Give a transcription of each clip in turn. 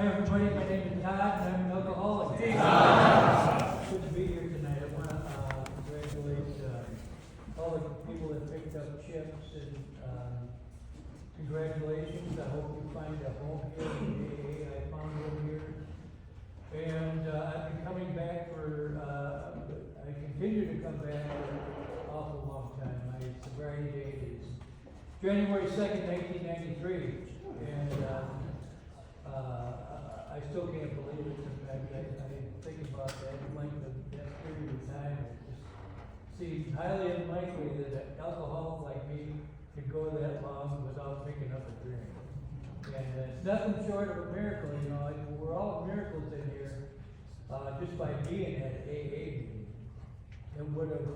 everybody, my name is Todd, and I'm an alcoholic. Good to be here tonight. I want to congratulate all the people that picked up chips, and congratulations. I hope you find a home here in AA. I found one here. And I've been coming back I continue to come back for an awful long time. My sobriety date is January 2nd, 1993. And I still can't believe it. Sometimes I think about that length of that period of time. It just seems highly unlikely that an alcoholic like me could go that long without picking up a drink. And it's nothing short of a miracle, you know. We're all miracles in here, just by being at AA meeting. It would have,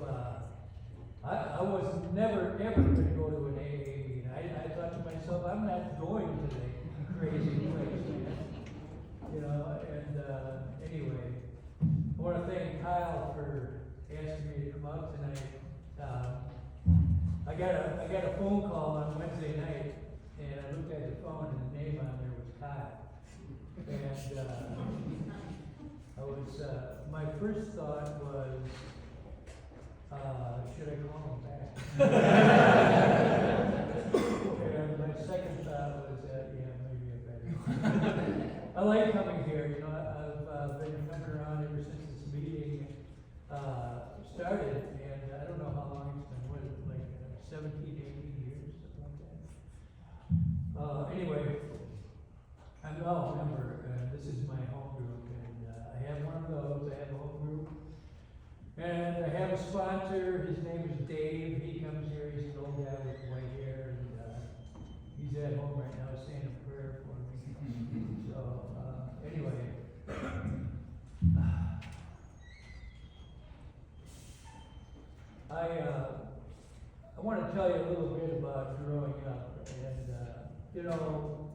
I was never ever going to go to an AA meeting. I thought to myself, I'm not going to that crazy place, man. You know, and anyway, I want to thank Kyle for asking me to come out tonight. I got a phone call on Wednesday night, and I looked at the phone, and the name on there was Kyle. And I was, my first thought was, should I call him back? And my second thought was, yeah, maybe I better. I like coming here. You know, I've been coming around ever since this meeting started, and I don't know how long it's been. What is it, like 17, 18 years, something like that? Anyway, I'm now a member, and this is my home group, and I have one of those. I have a home group, and I have a sponsor. His name is Dave. He comes here. He's an old guy with white hair, and he's at home right now saying a prayer for me. So anyway, I want to tell you a little bit about growing up, and you know,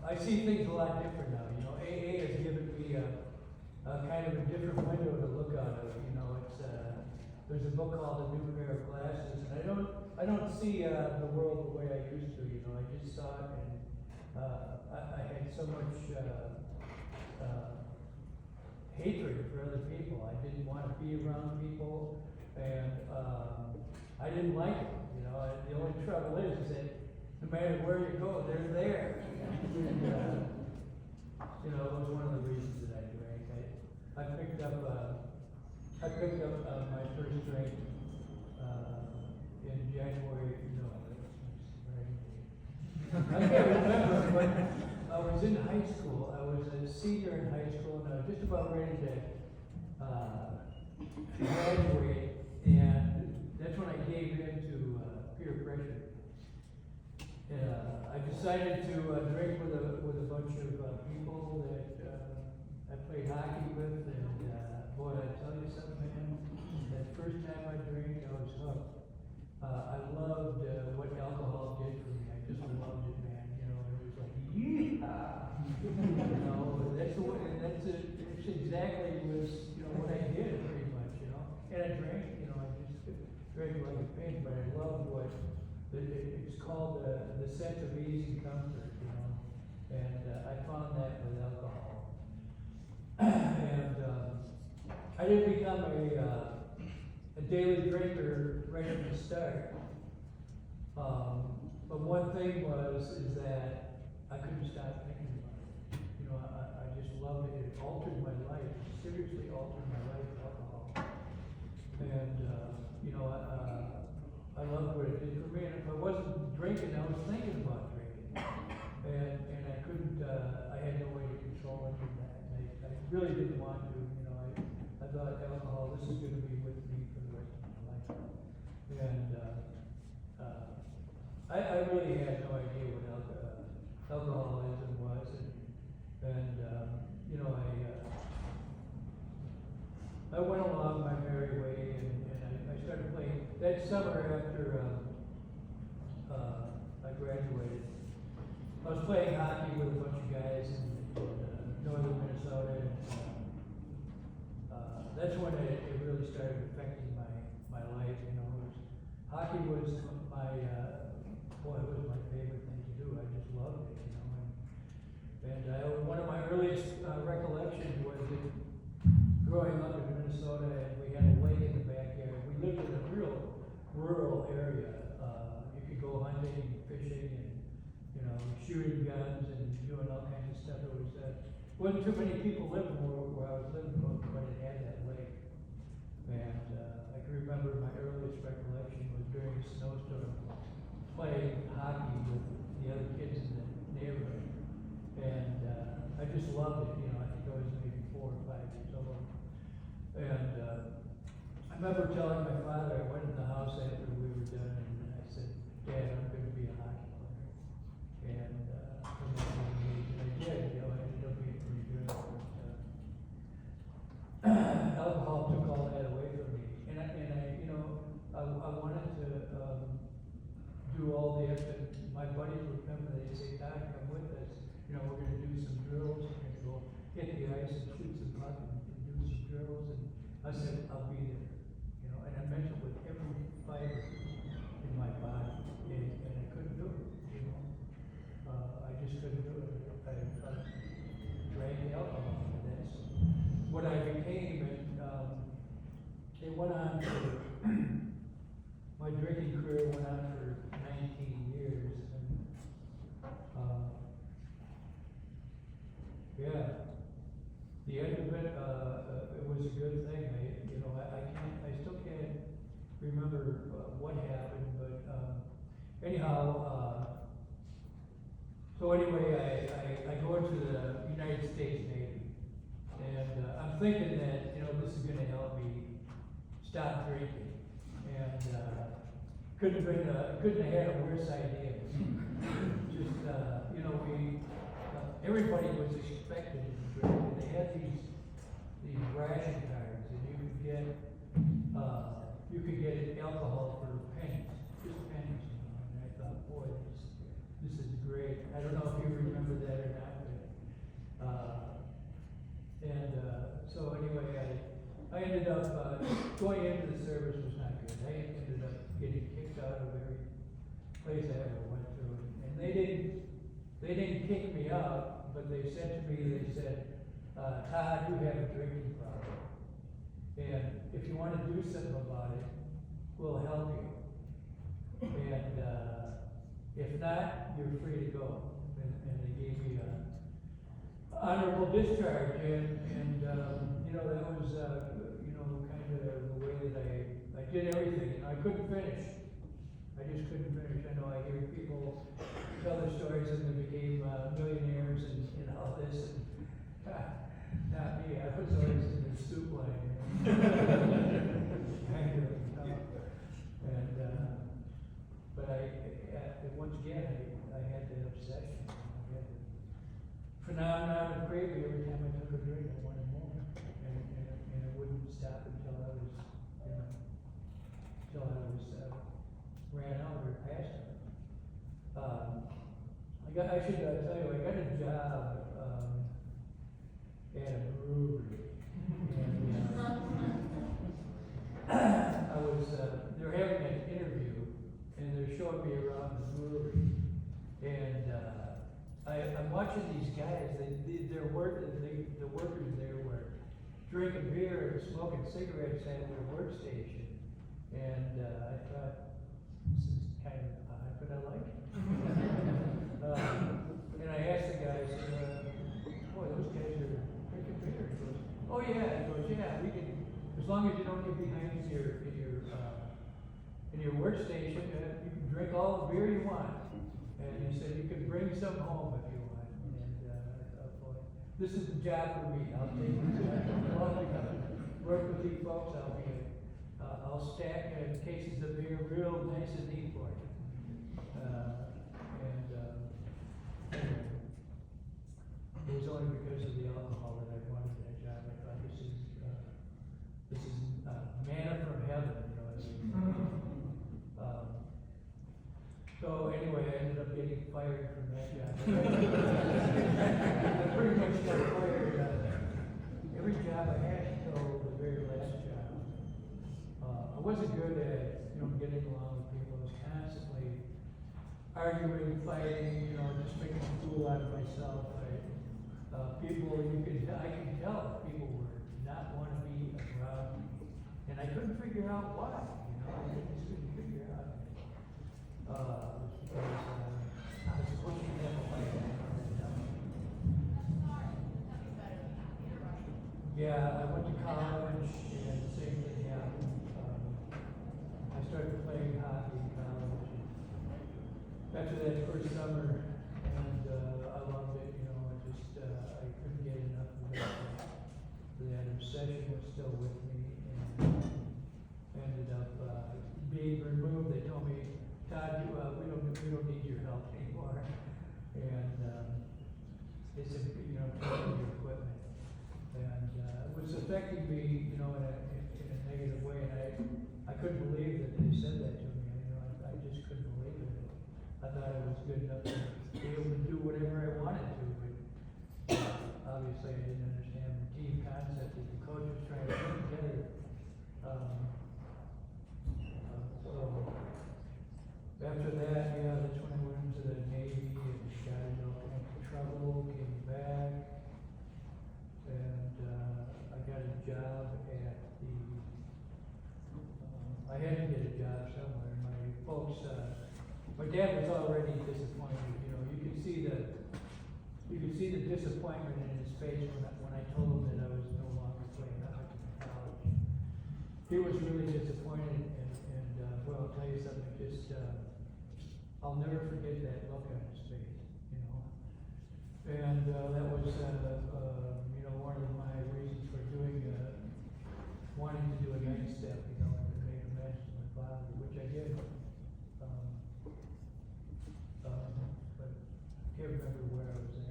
I see things a lot different now. You know, AA has given me a kind of a different window to look out of. You know, it's there's a book called A New Pair of Glasses, and I don't see the world the way I used to. You know, I just saw it, and I had so much hatred for other people. I didn't want to be around people, and I didn't like it. You know, the only trouble is that no matter where you go, they're there. And, you know, it was one of the reasons that I drank. I picked up my first drink in January. No, I can't remember, but I was in high school. I was a senior in high school, and I was just about ready to graduate, and that's when I gave in to peer pressure. I decided to drink with a bunch of people that I played hockey with, and boy, I tell you something, man. That first time I drank, I was hooked. I loved what alcohol did for me. I just loved it, man. You know, it was like, yeehaw! You know, that's exactly was, you know, what I did pretty much, you know. And I drank, you know, I just drank like a pig, but I loved what it's called the sense of ease and comfort, you know. And I found that with alcohol. And I didn't become a daily drinker right at the start. But one thing is that I couldn't stop thinking about it. You know, I just loved it. It altered my life. It seriously altered my life, alcohol. And, you know, I loved what it did for me. And if I wasn't drinking, I was thinking about drinking. And I couldn't, I had no way to control any of that. And I really didn't want to, you know. I thought alcohol, this is going to be with me for the rest of my life. And I really had no idea what alcoholism was. And you know, I went along my merry way, and I started playing. That summer after I graduated, I was playing hockey with a bunch of guys in northern Minnesota, and that's when it really started affecting my life. You know, hockey was my boy, it was my favorite thing to do. I just loved it, you know. And one of my earliest recollections was that growing up in Minnesota, and we had a lake in the backyard. We lived in a real rural area. You could go hunting and fishing and, you know, shooting guns and doing all kinds of stuff. It was, wasn't too many people living where I was living, but it had that lake. And I can remember my earliest recollection was during a snowstorm, playing hockey with the other kids in the neighborhood. And I just loved it, you know. I think I was maybe 4 or 5 years old. And I remember telling my father, I went in the house after we were done, and I said, Dad, I'm going to be a hockey player. And from that young age, and I did, you know, I ended up being pretty good. But alcohol took all that away from me. And I you know, I wanted to do all the extra. My buddies would come and they'd say, Todd, come with us. You know, we're going to do some drills. We're going to go hit the ice and shoot some puck and do some drills. And I said, I'll be there. You know, and I meant it with every fiber in my body. And I couldn't do it, you know. I just couldn't do it. I drank the alcohol. And that's what I became. And it went on for, my drinking career went on for 19 years. And, yeah, the end of it, it was a good thing. I still can't remember what happened, but anyhow, so anyway, I go into the United States Navy, and I'm thinking that, you know, this is going to help me stop drinking, and couldn't have had a worse idea. Just, you know, everybody was expected to drink, and they had these ration cards, and you could get alcohol for pennies, just pennies, you know. And I thought, boy, this is great. I don't know if you remember that or not, but so anyway, I ended up going into the service was not good. I ended up getting kicked out of every place I ever went to, and they didn't kick me out, but they said to me, Todd, you have a drinking problem, and if you want to do something about it, we'll help you. And if not, you're free to go. And they gave me an honorable discharge, and you know, that was you know, kind of the way that I did everything. I couldn't finish. I just couldn't finish. I know I hear people tell their stories and they became millionaires and all this. And, not me. I was always in the soup line. But once again, I had that obsession. I had the phenomenon of craving. Every time I took a drink, I wanted more, and it wouldn't stop until I was, you know, ran out or passed out. I should tell you, I got a job at a brewery, and I was they were having an interview, and they're showing me around the brewery, and I'm watching these guys. The workers there were drinking beer and smoking cigarettes at their workstation, and I thought, this is kind of odd, but I like it. And I asked the guy, I said, boy, those guys are drinking beer. He goes, oh yeah. He goes, yeah, we can, as long as you don't get behind in your workstation, you can drink all the beer you want. And he said, you can bring some home if you want. And I thought, boy, this is the job for me. I'll take this job. Work with you folks. I'll stack cases of beer real nice and neat for you. It was only because of the alcohol that I wanted that job. I thought this is manna from heaven, you know. So anyway, I ended up getting fired from that job. I pretty much got fired every job I had until the very last job. I wasn't good at, you know, getting along with people. I was constantly arguing, fighting, you know, just making a fool out of myself. I couldn't figure out why, I just couldn't figure out. Because I was pushing them away. Yeah, I went to college, and the same thing happened. I started playing hockey in college. After that first summer, and I loved it, I couldn't get enough of it. That obsession was still with me, and ended up being removed. They told me, Todd, we don't need your help anymore. And they said, take your equipment. And it was affecting me, in a negative way. And I couldn't believe that they said that to me. I just couldn't believe it. I thought I was good enough to be able to do whatever I wanted to, but obviously I didn't understand the team concept that the coach was trying to put together. So after that, that's when I went into the Navy and got into all kinds of trouble, came back, and I got a job at the, I had to get a job somewhere. My folks, my dad was already disappointed, you could see the disappointment in his face when I told him that I was no longer playing hockey in college. He was really disappointed, and well, I'll tell you something, I'll never forget that look on his face, And that was, one of my reasons for wanting to do a next step, and make amends to my father, which I did. But I can't remember where I was at.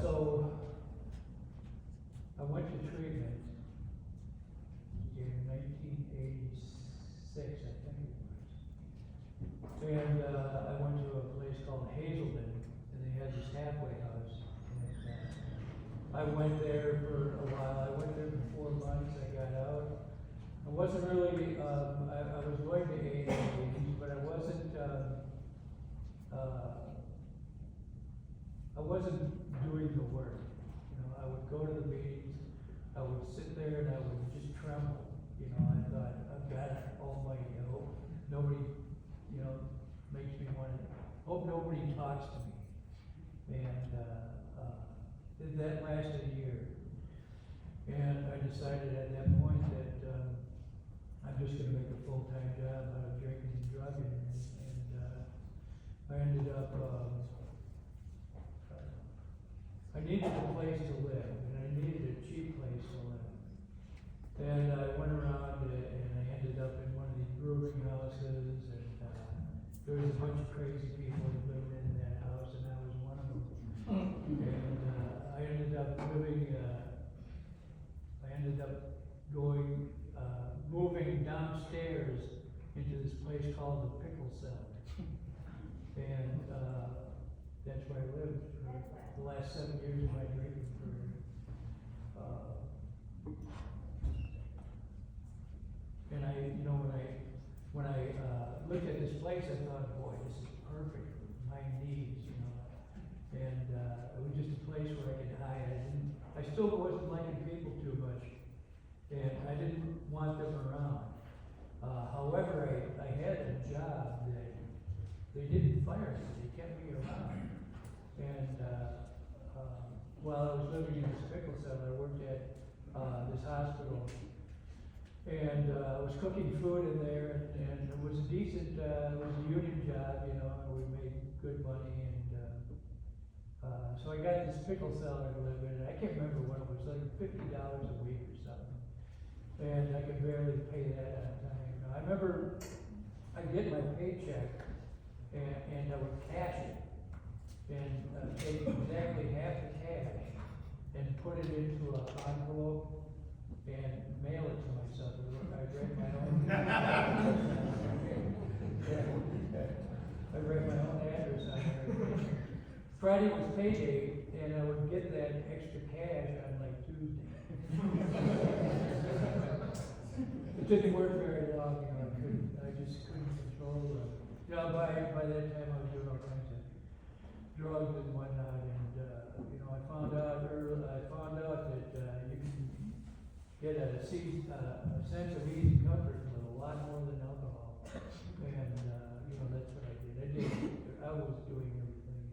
So I went to treatment in 1986, I think it was. And I went to a place called Hazelden, and they had this halfway house. And I went there for a while. I went there for 4 months. I got out. I wasn't really, I was going to AA meetings, but I wasn't doing the work. I would go to the meetings, I would sit there and I would just tremble. I thought, oh God Almighty, I hope nobody, makes me want to, hope nobody talks to me. And that lasted a year. And I decided at that point that I'm just going to make a full-time job out of drinking and drugging. And I ended up, I needed a place to live, and I needed a cheap place to live. And I went around and I ended up in one of these brewing houses, and there was a bunch of crazy people living in that house, and I was one of them. And I ended up moving downstairs into this place called the Pickle Cellar. And that's where I lived for the last 7 years of my drinking career. And when I looked at this place, I thought, boy, this is perfect for my needs, And it was just a place where I could hide. I still wasn't liking people too much, and I didn't want them around. However, I had a job that they didn't fire me; they kept me around. And while I was living in this pickle cellar, I worked at this hospital, and I was cooking food in there, and it was a decent, it was a union job, and we made good money, and so I got this pickle cellar to live in, and I can't remember what it was, like $50 a week or something, and I could barely pay that on time. I remember I'd get my paycheck, and I would cash it, and take exactly half the cash, and put it into an envelope, and mail it to myself. I read my own I read my own address on there. Friday was payday, and I would get that extra cash on like Tuesday. It didn't work very long, I just couldn't control it. By that time I was doing all kinds of drugs and whatnot, and, you know, I found out that, you can get a sense of ease and comfort with a lot more than alcohol. And, you know, that's what I did. I was doing everything.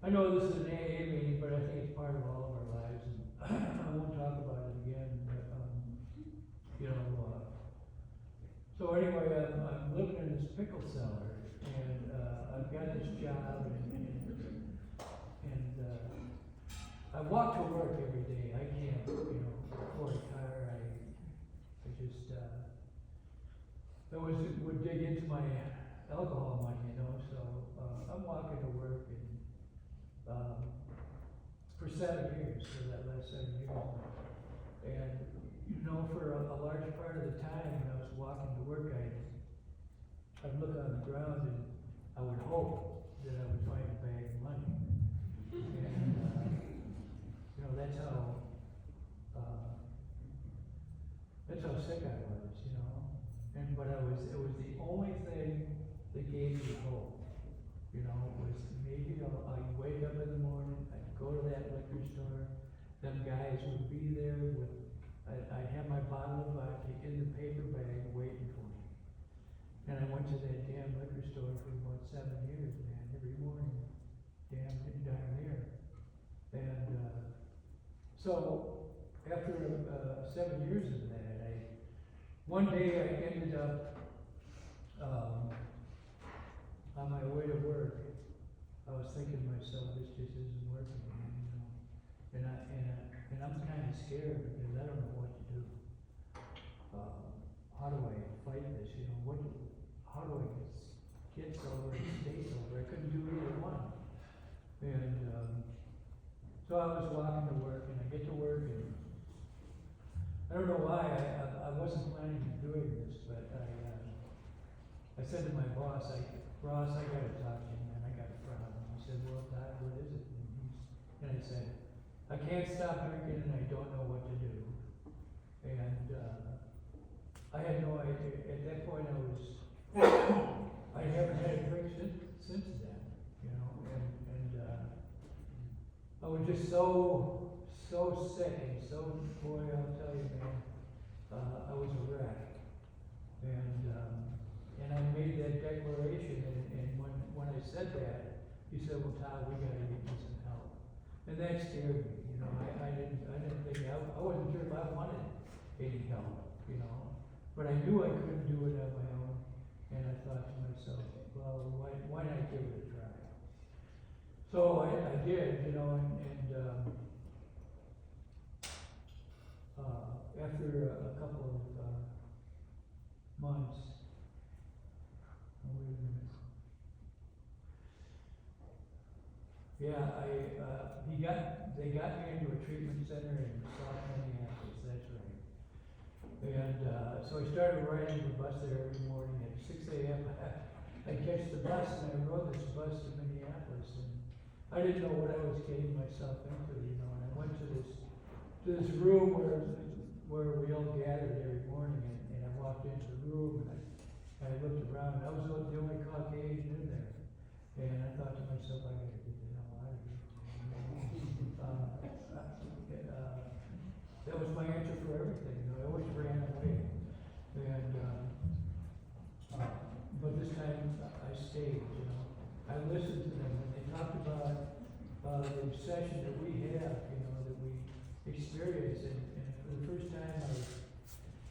I know this is an AA meeting, but I think it's part of all of our lives, and I won't talk about it again, but, you know, so anyway, I'm living in this pickle cellar, and, I've got this job, and I walk to work every day. I can't, you know, afford a car. I just, I would dig into my alcohol money, you know, so, I'm walking to work, and, for 7 years, for that last 7 years. And, you know, for a large part of the time when I was walking to work, I'd look on the ground and I would hope that I would find a bag of money. And, you know, that's how sick I was, you know. But it was the only thing that gave me hope. You know, it was maybe I'd wake up in the morning, I'd go to that liquor store, them guys would be there with, I'd have my bottle of vodka in the paper bag waiting for me. And I went to that damn liquor store for about 7 years, man, every morning, damn near. And, so, after 7 years of that, one day I ended up, on my way to work, I was thinking to myself, this just isn't working, you know. And I'm kind of scared because I don't know what to do. How do I fight this? You know, how do I get sober and stay sober? I couldn't do either one. And so I was walking to work, and I get to work, and I don't know why I wasn't planning on doing this, but I said to my boss, Ross, I got to talk to you, man. I got a problem. He said, well, Todd, what is it? And I said, I can't stop drinking, and I don't know what to do. And I had no idea. At that point, I haven't had a drink since then, you know. And I was just so sick, and boy, I'll tell you, man, I was a wreck. And I made that declaration, and when I said that, he said, well, Todd, we gotta get you some help. And that scared me, you know. I didn't think, I wasn't sure if I wanted any help, you know. But I knew I couldn't do it on my own, and I thought to myself, well, why not give it a try? So I did, you know, and after a couple of months, wait a minute. Yeah, they got me into a treatment center in South Minneapolis, that's right. And so I started riding the bus there every morning at 6 a.m. I'd catch the bus, and I rode this bus to Minneapolis, and I didn't know what I was getting myself into, you know. And I went to this room where we all gathered every morning, and I walked into the room, and I looked around, and I was the only Caucasian in there. And I thought to myself, I gotta get the hell out of here. That was my answer for everything. You know, I always ran away. And but this time I stayed, you know. I listened to them when they talked about the obsession that we have, you know, that we experience, and for the first time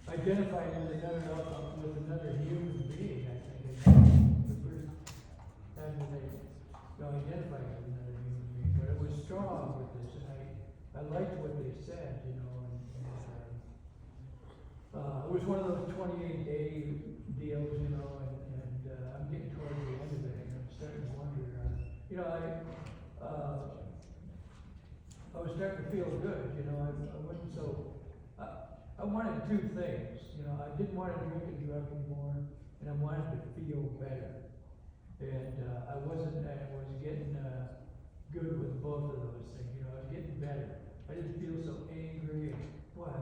I identified with another human being, I think. The first time that I identified with another human being, but it was strong with this, and I liked what they said, you know, and it was one of those 28-day deals, you know, and I'm getting towards the end of it, and I'm starting to wonder, you know, I was starting to feel good, you know. I wasn't so. I wanted two things, you know. I didn't want to drink and drug anymore, and I wanted to feel better. And I was getting good with both of those things, you know. I was getting better. I didn't feel so angry, and boy,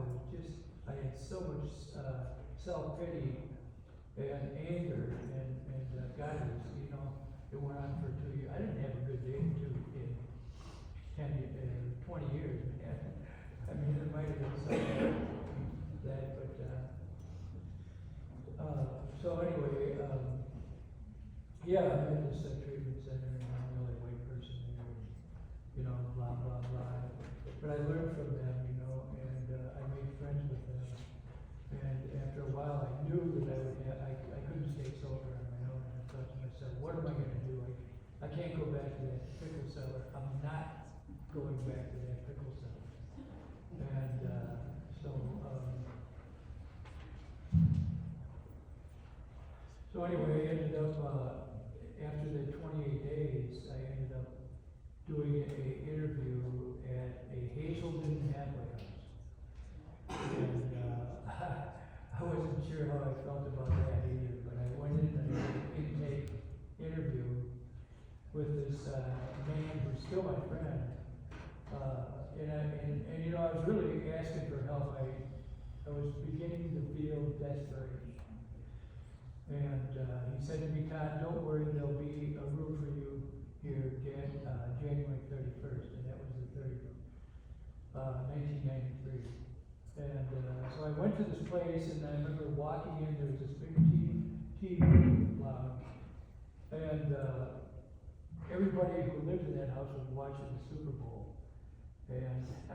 I had so much self-pity and anger, and God, it was, you know, it went on for 2 years. I didn't have a good 20 years, man. I mean, there might have been some that, but, so anyway, yeah, I'm at this treatment center, and I'm the only white person there, and, you know, blah, blah, blah. But I learned from them, you know, and I made friends with them. And after a while, I knew that I couldn't stay sober on my own. And I thought to myself, what am I going to do? I can't go back to that pickle cellar. I'm not going back to that pickle cellar. And so anyway, I ended up, after the 28 days, I ended up doing an interview at a Hazelden halfway house. And I wasn't sure how I felt about that either, but I went in and I did an intake interview with this man who's still my friend. And you know, I was really asking for help. I was beginning to feel desperation. And he said to me, Todd, don't worry, there'll be a room for you here January 31st, and that was the 1993. And so I went to this place, and I remember walking in, there was this big TV lounge, and everybody who lived in that house was watching the Super Bowl. And I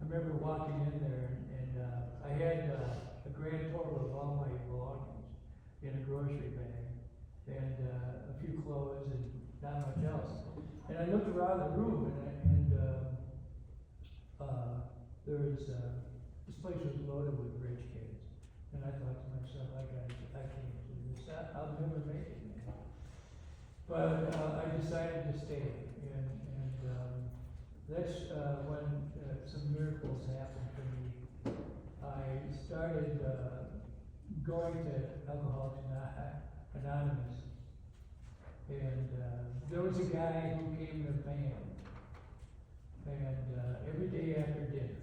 remember walking in there, and I had a grand total of all my belongings in a grocery bag, and a few clothes, and not much else. And I looked around the room, and there was this place was loaded with rich kids, and I thought to myself, I can't do this. I'll never make it, man. But I decided to stay, and that's when some miracles happened for me. I started going to Alcoholics Anonymous, and there was a guy who came in a van, and every day after dinner,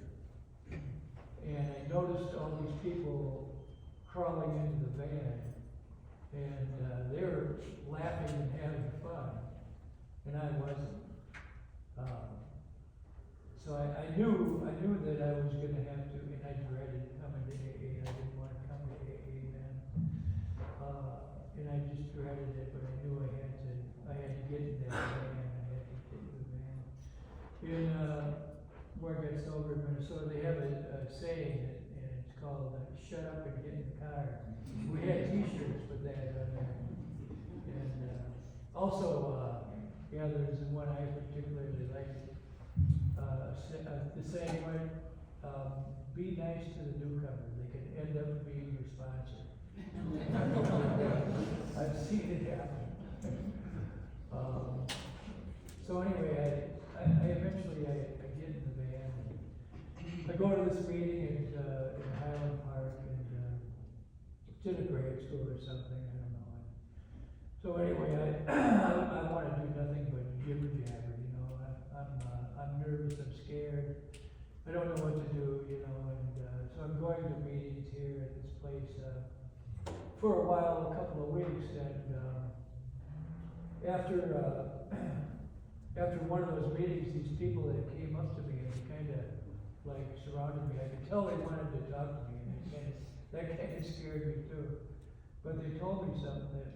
and I noticed all these people crawling into the van, and they were laughing and having fun, and I wasn't. So I knew that I was going to have to, and I dreaded coming to AA. I didn't want to come to AA then, and I just dreaded it. But I knew I had to get in that van. I had to get in the van. Where I got sober in Minnesota, they have a saying, and it's called "Shut up and get in the car." We had T-shirts with that on there, and also, there's one I particularly liked. The same way, be nice to the newcomer. They could end up being your sponsor. I've seen it happen. So anyway, I eventually get in the van. And I go to this meeting in Highland Park, and it's in a grade school or something. I don't know. So anyway, I want to do nothing but jibber jabber. You know, I'm nervous. I'm scared. I don't know what to do. You know, and so I'm going to meetings here at this place for a while, a couple of weeks, and after one of those meetings, these people that came up to me and kind of like surrounded me. I could tell they wanted to talk to me, and that kind of scared me too. But they told me something that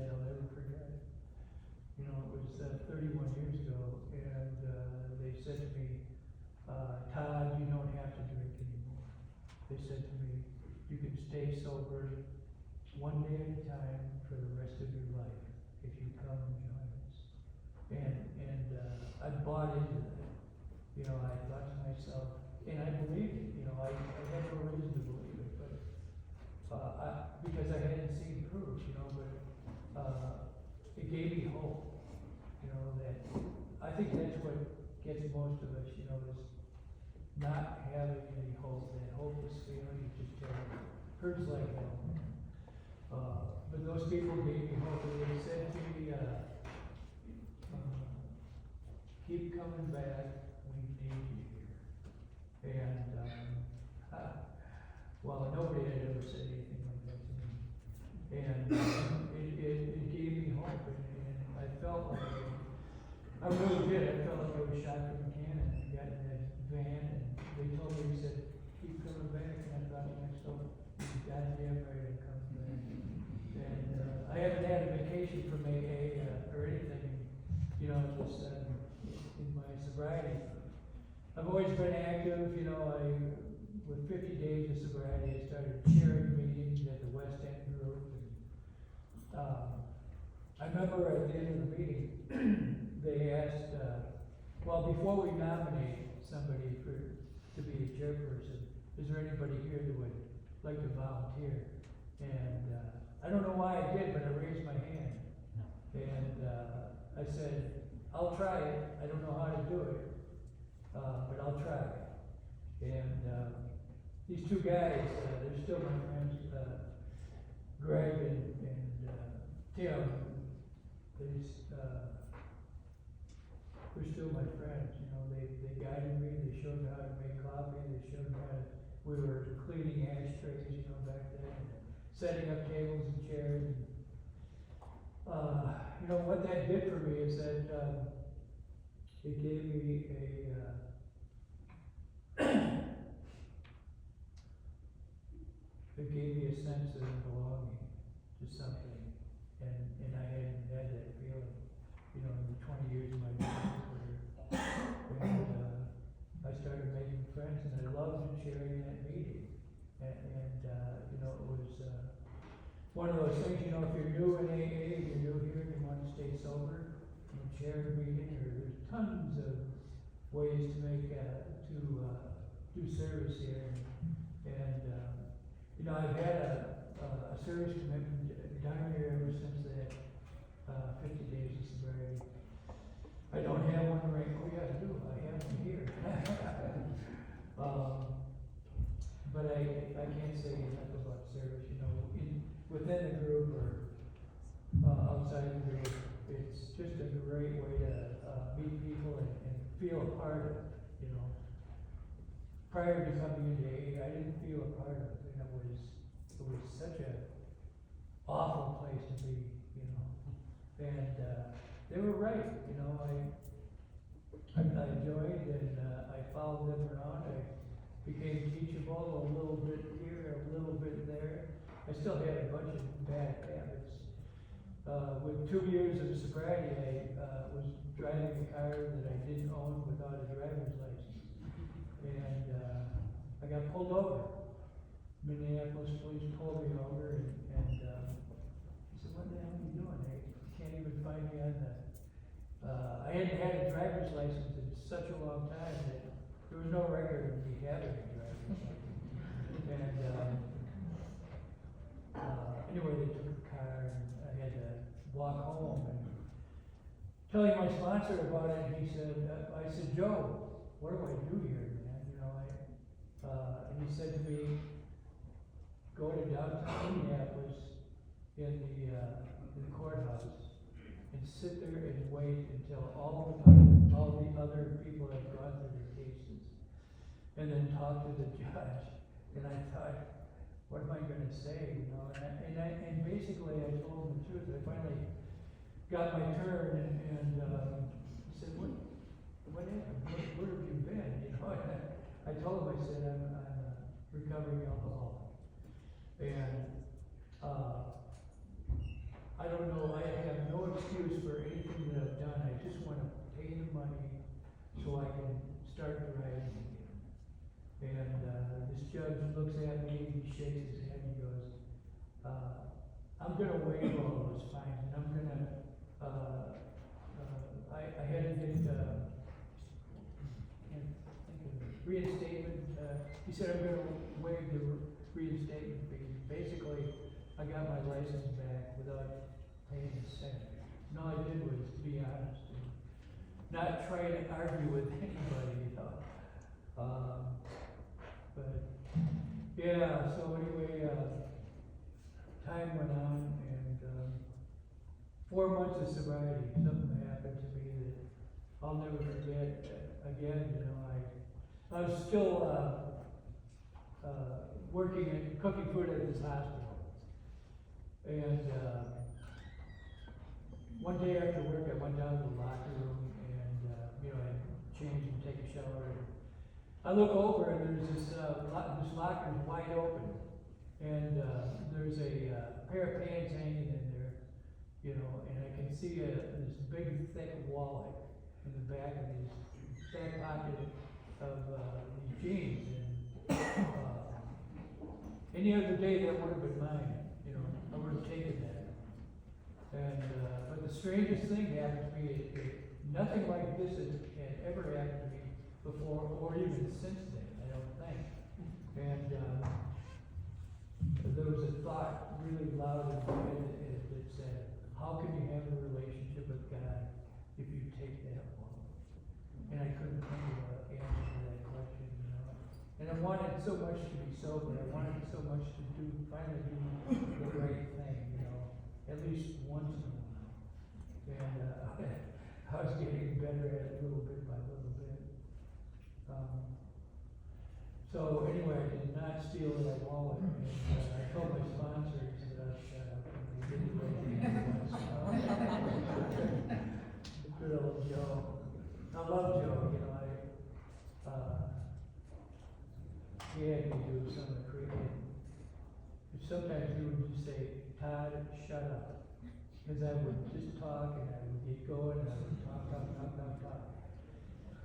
I'll never forget. You know, it was 31 years ago, and they said to me, Todd, you don't have to drink anymore. They said to me, you can stay sober one day at a time for the rest of your life if you come and join us. And I bought into that. You know, I thought to myself, and I believed it. You know, I had no reason to believe it, but because I hadn't seen proof. You know, but it gave me hope. You know, that I think that's what gets most of us. You know, is not having any hope. That hopeless feeling is just terrible. Hurts like hell. But those people gave me hope, and they said to me, keep coming back, we need you here. And, well, nobody had ever said anything like that to me. And it gave me hope, and I felt like shot from a cannon, and got in that van, and they told me, he said, keep coming back, and I thought to myself, you're goddamn right, I'm coming back. And, I haven't had a vacation from AA, or anything, you know, just, in my sobriety. I've always been active, you know, with 50 days of sobriety, I started chairing meetings at the West End group. And, I remember at the end of the meeting, they asked, well, before we nominate somebody to be a chairperson, is there anybody here that would like to volunteer? And, I don't know why I did, but I raised my hand. And, I said, I'll try it. I don't know how to do it, but I'll try it. And, these two guys, they're still my friends, Greg and Tim. They're still my friends, you know, they guided me, they showed me how to make coffee, they showed me how to, we were cleaning ashtrays, you know, back then, setting up tables and chairs. And, you know, what that did for me is that, it gave me a sense of belonging to something, and I hadn't had that feeling, you know, in the 20 years of my business career. And, I started making friends, and I loved sharing that meeting. And you know, it was, one of those things, you know, if you're new in AA, if you're new here and you want to stay sober, you know, chair a meeting, or there's tons of ways to make, do service here. And you know, I've had a service commitment down here ever since that, 50 days of sobriety. I don't have one right, oh yeah, I do, I have one here. But I can't say enough about service, you know, within the group or, outside the group. It's just a great way to, meet people and feel a part of it, you know. Prior to coming into AA, I didn't feel a part of it, and it was such a awful place to be, you know. And, they were right, you know, I joined and, I followed them around, I became teachable a little bit here, a little bit there. I still had a bunch of bad habits. With 2 years of sobriety, I was driving a car that I didn't own without a driver's license. And, I got pulled over. Minneapolis police pulled me over and he said, what the hell are you doing? You can't even find me on the, I hadn't had a driver's license in such a long time that there was no record of me having a driver's license. And, anyway, they took a car and I had to walk home and telling my sponsor about it, and he said, I said, Joe, what do I do here, man? You know, and he said to me, go to downtown Minneapolis in the courthouse and sit there and wait until all the other people have gone through their cases, and then talk to the judge. And I thought, what am I going to say? You know, and basically I told him the truth. I finally got my turn, and he said, what happened? Where have you been? You know, I told him, I said, I'm a recovering alcoholic. And I don't know, I have no excuse for anything that I've done. I just want to pay the money so I can start driving again. And this judge looks at me, he shakes his head, and he goes, I'm going to waive all those fines, and I'm going to, I had to get, reinstatement. He said, I'm going to waive the reinstatement fees. Basically, I got my license back without paying a cent. And all I did was be honest and not try to argue with anybody, you know. But yeah, so anyway, time went on, and 4 months of sobriety, something happened to me that I'll never forget. Again, you know, I was still working and cooking food at this hospital. And one day after work, I went down to the locker room and, you know, I I look over and there's this locker's wide open, and there's a pair of pants hanging in there, you know, and I can see this big thick wallet in the back of these back pocket of these jeans, and any other day that would have been mine, you know, I would have taken that. And but the strangest thing happened to me. Nothing like this had ever happened to me before, or even since then, I don't think. And there was a thought really loud in my head that said, how can you have a relationship with God if you take that wallet? And I couldn't think of an answer to that question, you know. And I wanted so much to be sober. I wanted so much to finally do the right thing, you know, at least once in a while. And I was getting better at it little bit by little bit. So anyway, I did not steal that wallet, and I told my sponsors that I shut up, and they didn't do anything. Good old Joe. I love Joe, you know, he had me do some of the creating. Sometimes he would just say, Todd, shut up. Because I would just talk, and I would get going, and I would talk.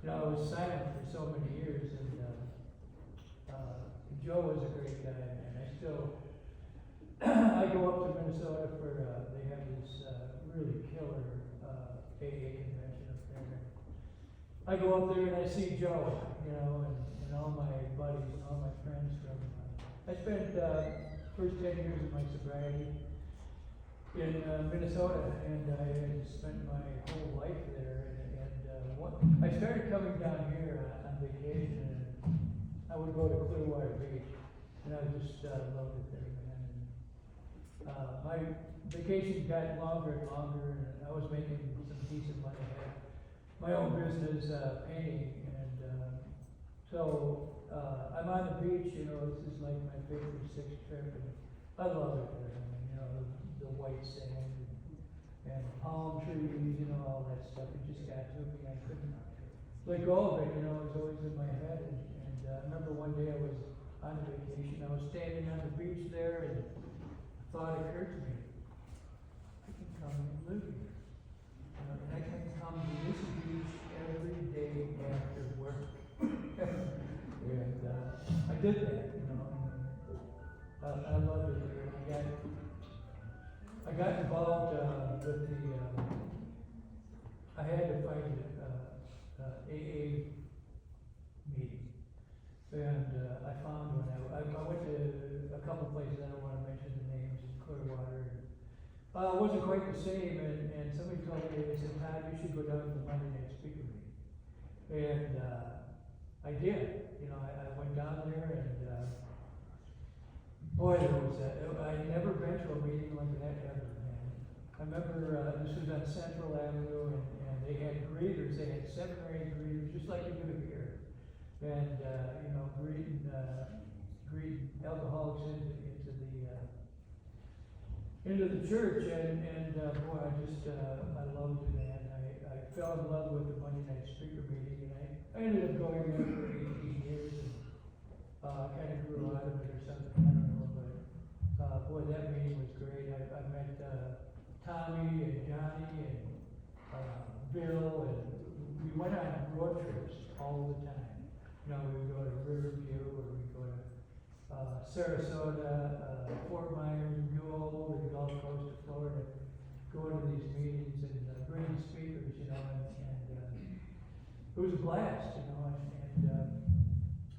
You know, I was silent for so many years, and Joe was a great guy, and I still, I go up to Minnesota for, they have this really killer AA convention up there. I go up there and I see Joe, you know, and all my buddies and all my friends from, I spent first 10 years of my sobriety in Minnesota, and I had spent my whole life there, and I started coming down here on vacation, and I would go to Clearwater Beach, and I just loved it there, man. And, my vacations got longer and longer, and I was making some decent money. I had my own business, painting, and so I'm on the beach, you know, this is like my 5th or 6th trip, and I love it there, you know, the white sand and palm trees, you know, all that stuff. It just got to me. I couldn't let go of it, you know, it was always in my head. And I remember one day I was on a vacation. I was standing on the beach there, and a thought occurred to me. I can come and live here. You know, and I can come to this beach every day after work. And I did that, you know. I loved it here. I got involved with the, I had to find AA meeting, and I found one. I went to a couple places, I don't want to mention the names, Clearwater. It wasn't quite the same, and somebody told me, they said, Todd, you should go down to the Monday night speaker meeting. And I did. You know, I went down there, and boy, there was I'd never been to a meeting like that ever, man. I remember this was on Central Avenue, and they had greeters. They had 7 or 8 greeters, just like you do here. And, you know, greeting alcoholics into the church, and boy, I loved it, man. I fell in love with the Monday night speaker meeting, and I ended up going there for 18 years, and kind of grew out of it or something, I don't know, but boy, that meeting was great. I met Tommy and Johnny and Bill, and we went on road trips all the time. You know, we would go to Riverview, or we'd go to Sarasota, Fort Myers, Newell, or the Gulf Coast of Florida, go to these meetings and bring speakers, you know, and it was a blast, you know, and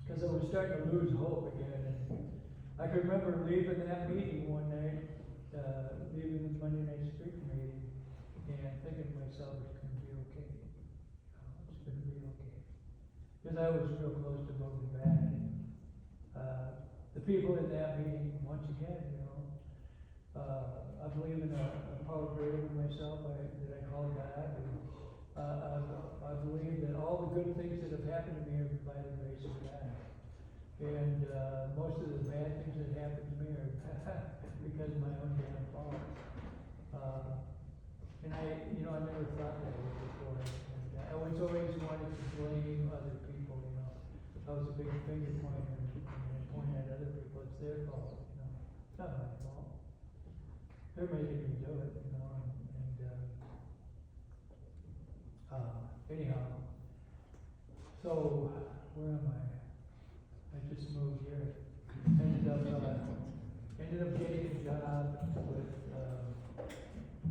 because I was starting to lose hope again, and I could remember leaving that meeting one night, leaving the Monday night speaker meeting, and thinking to myself, it's going to be okay. It's going to be okay. Because I was real close to moving back. And, the people in that meeting, once again, you know, I believe in a power greater than myself that I call God. And, I believe that all the good things that have happened to me are by the grace of God. And most of the bad things that happened to me are because of my own damn fault. And I never thought that way before. And I was always wanting to blame other people, you know. I was a big finger pointer and point at other people, it's their fault, you know, it's not my fault. They're making me do it, you know, anyhow, so, where am I? I just moved here, ended up getting a job with,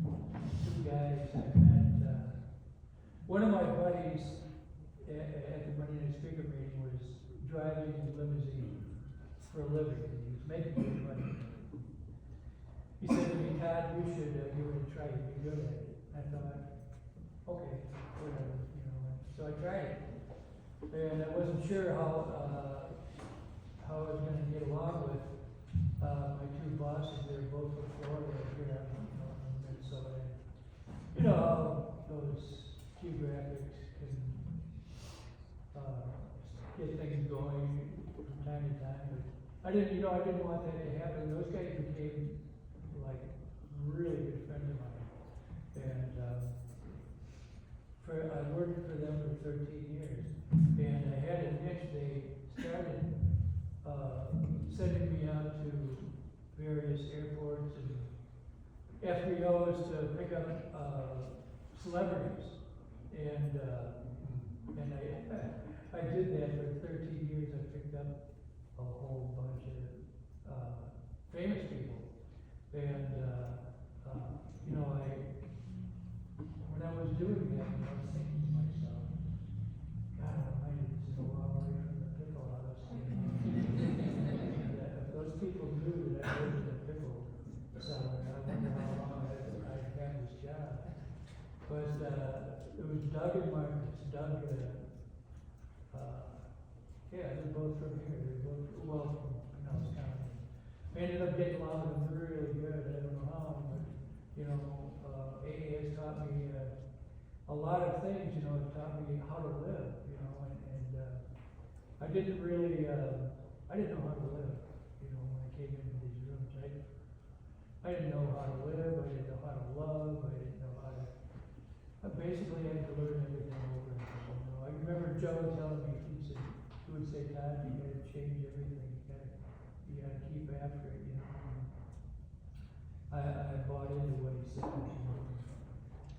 two guys I met, one of my buddies at the Monday Night Speaker meeting was driving a limousine for a living, and he was making good money. He said to me, Todd, you should give it a try, you'd be good at it. I thought, okay, whatever, you know, so I tried it. And I wasn't sure how I was gonna get along with, my two bosses. They were both from Florida, here I'm, you know, from Minnesota. You know how those geographics can, get things going from time to time, but I didn't want that to happen. Those guys became like really good friends of mine, and I worked for them for 13 years, and I had an itch. They started sending me out to various airports and FBOs to pick up celebrities, and I did that for 13 years. I picked up a whole bunch of famous people, and you know, when I was doing that, I was thinking to myself, God Almighty, this is a long way from the pickle house. And if those people knew that I worked at a pickle seller, I wonder how long I'd have this job. But it was Doug and Marcus. Doug, yeah, they're both from here. They're both, well, from Pinellas County. I ended up getting along with them really good. I don't know how, but, you know, AA has taught me a lot of things. You know, it taught me how to live, you know, and I didn't really, I didn't know how to live, you know, when I came into these rooms. I didn't know how to live. I didn't know how to love. I didn't know how to, I basically had to learn everything over again. You know, I remember Joe telling me, he would say, Todd, you gotta change everything. You gotta keep after it, you know. I bought into what he said. You know.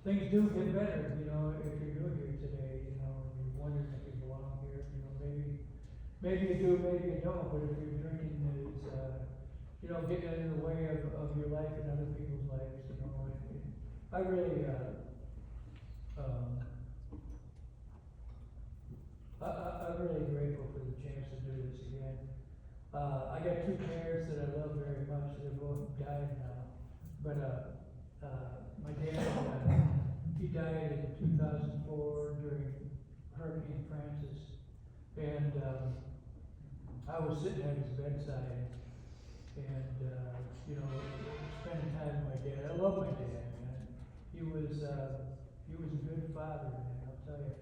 Things do get better, you know, if you're new here today, you know, and you're wondering if you belong here, you know, maybe you do, maybe you don't, but if your drinking is, you know, getting in the way of your life and other people's lives, you know, I really, I'm really grateful for the chance to do this again. I got two parents that I love very much. They're both died now. But my dad, he died in 2004 during Hurricane Francis. And I was sitting at his bedside and, you know, spending time with my dad. I love my dad, man. He was a good father, man, I'll tell you.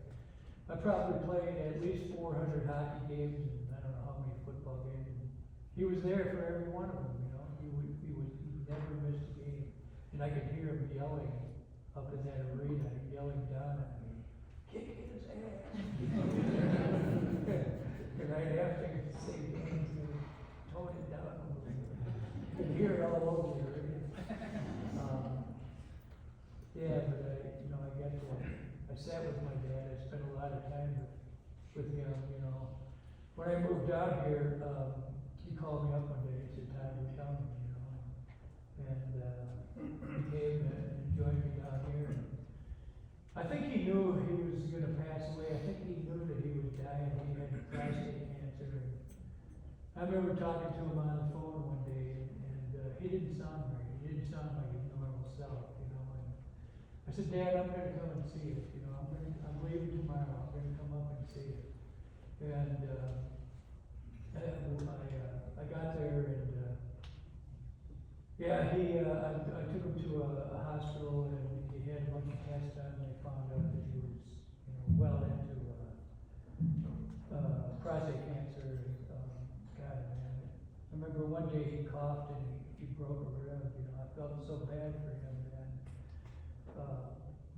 I probably played at least 400 hockey games and I don't know how many football games. He was there for every one of them, you know. He never missed a game. And I could hear him yelling up in that arena, yelling down at me, kick his ass. And I'd have to say things to tone it down a little bit. You could hear it all over the arena. Yeah, but I sat with my dad. I spent a lot of time with him, you know. When I moved out here, he called me up one day and said, Todd, we're coming, you know. And he came and joined me down here. And I think he knew he was going to pass away. I think he knew that he was dying. He had prostate cancer. And I remember talking to him on the phone one day, and he didn't sound right. He didn't sound like his normal self, you know. And I said, Dad, I'm going to come and see it. You know, I'm leaving tomorrow. I'm going to come up and see it. And I got there, and yeah, I took him to a hospital, and he had a bunch of tests done. And they found out that he was, you know, well into prostate cancer. God, man, I remember one day he coughed and he broke a rib. You know, I felt so bad for him, man.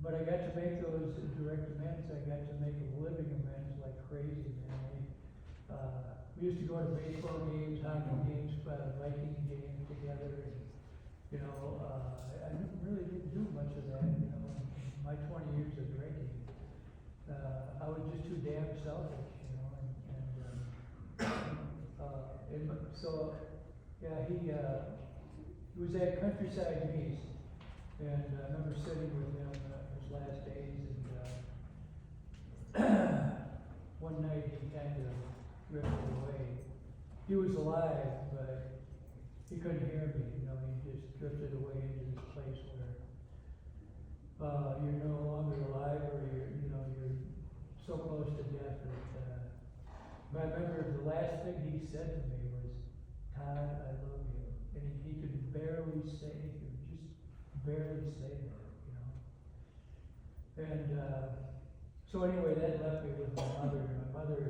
But I got to make those direct amends. I got to make a living amends like crazy, man. We used to go to baseball games, hockey games, Viking games together, and, you know, I really didn't do much of that, you know, in my 20 years of drinking. I was just too damn selfish, you know, so, yeah, he was at Countryside Meats, and I remember sitting with him his last days, and one night he kind of drifted away. He was alive, but he couldn't hear me, you know, he just drifted away into this place where you're no longer alive, or you're so close to death that, but I remember the last thing he said to me was, "Todd, I love you," and he could barely say, he could just barely say that, you know. And so anyway, that left me with my mother. My mother,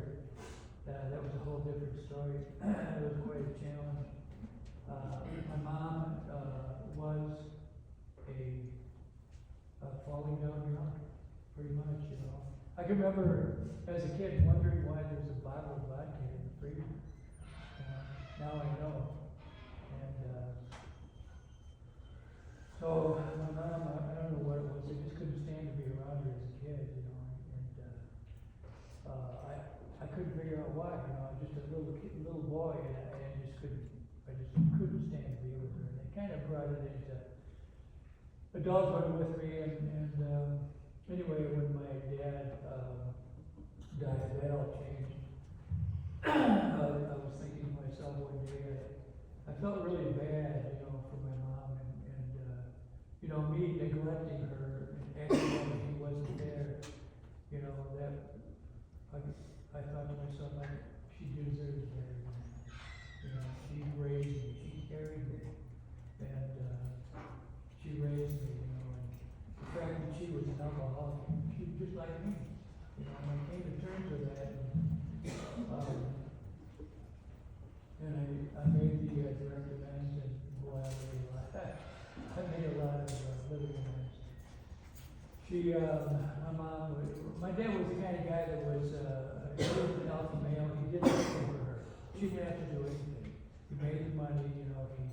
that was a whole different story. It was quite a challenge. My mom was a falling down drunk, pretty much, you know. I can remember as a kid wondering why there's a bottle of vodka in the freezer. Now I know. And so my mom, I don't know what it was, I just couldn't stand to be around her as a kid, you know. And I couldn't figure out why, you know. I was just a little boy, and I just couldn't stand to be with her. And they kind of brought it into adulthood with me, and anyway, when my dad died, that all changed. I was thinking to myself one day, I felt really bad, you know, for my mom, and you know, me neglecting her and acting like he wasn't there, you know, that I thought to myself, she deserves better than that. You know, she raised me, she carried me, and she raised me, you know, and the fact that she was an alcoholic, she was just like me, you know, and I came to terms with that, and I made the direct amends, and boy, I made a lot of living amends. My dad was the kind of guy that was an alpha male. He did everything for her. She didn't have to do anything. He made the money, you know, he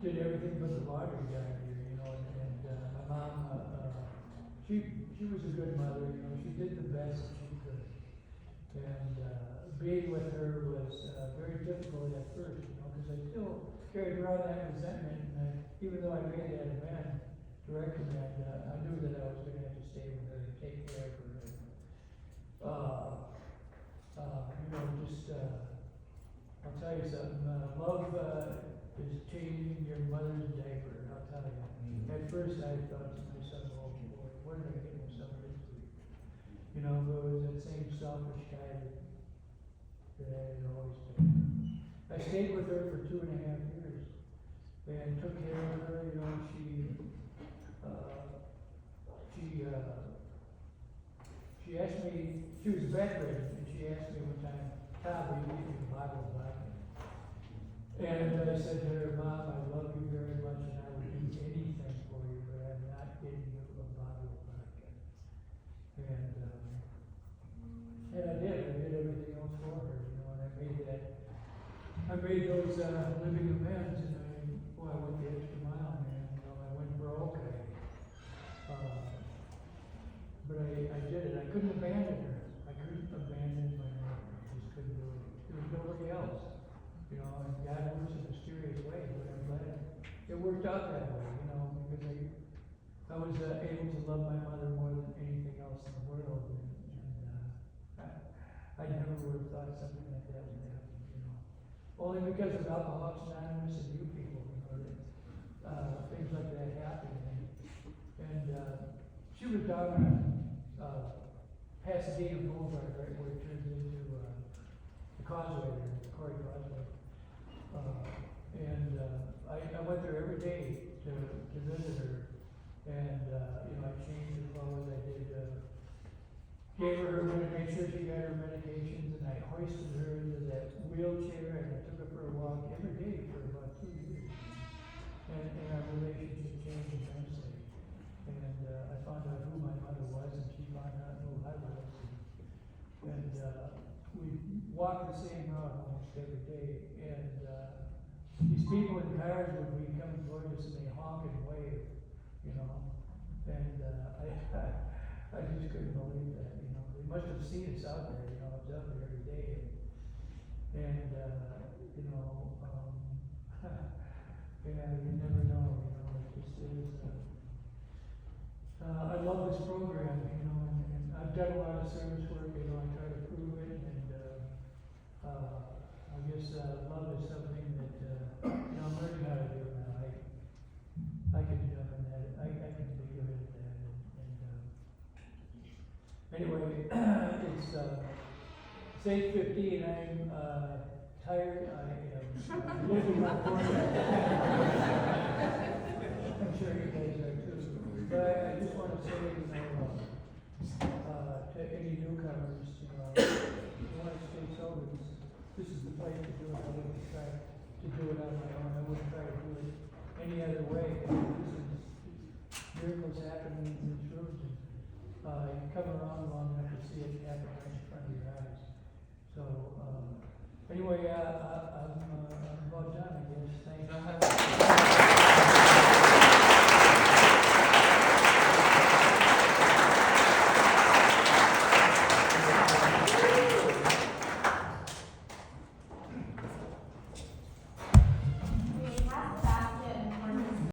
did everything but the laundry down here, you know, and my mom, she was a good mother, you know, she did the best that she could. And being with her was very difficult at first, you know, because I still carried around that resentment, and even though I made that direct amend, I knew that I was going to have to stay with her and take care of her. You know, just, I'll tell you something, love is changing your mother's diaper, I'll tell you. At first I thought to myself, oh boy, what did I get myself into? You know, but it was that same selfish guy that I had always been. I stayed with her for 2.5 years and took care of her, you know. She asked me, she was bedridden, and she asked me one time, "Todd, will you give me a bottle of vodka?" And I said to her, "Mom, I love you very much, and I would do anything for you, but I'm not getting you a bottle of vodka." And I did everything else for her, you know, and I made those living amends, and I went the extra mile, man. You know, I went broke, but I did it. I couldn't abandon her. I couldn't abandon my mother. I just couldn't do it. There was nobody else, you know, and God works in mysterious ways, but I'm glad it worked out that way, you know, because I was able to love my mother more than anything else in the world, and I never would have thought something like that would happen, you know. Only because of Alcoholics Anonymous and you people, you know, that things like that happen. And she was down on Pasadena Boulevard, right where it turns into the causeway there, the Corey Causeway. I went there every day to visit her, and you know, I changed her clothes. I did gave her made sure she got her medications, and I hoisted her into that wheelchair, and I took her for a walk every day for about 2 years. And our relationship changed immensely. And I found out who my mother was, and she found out who I was. And we walk the same route almost every day, and, these people in cars would be coming toward us and they honk and wave, you know, and, I just couldn't believe that, you know, they must have seen us out there, you know, I was out there every day, and, you know, yeah, you never know, you know, it just is, I love this program, you know, and I've done a lot of service work, you know, I try to prove it, and, I guess, love is something that, you know, I'm learning how to do now. I can jump in that, I can be good at that, and anyway, it's 8:50 and I'm, tired, I'm losing my voice. I'm sure you guys are too, but I just want to say, you know, to any newcomers, you know, if you want to stay sober, this is the place to do it. I wouldn't try to do it on my own. I wouldn't try to do it any other way. This is miracles happening in these rooms, and you come around long enough to see it happen right in front of your eyes. So anyway,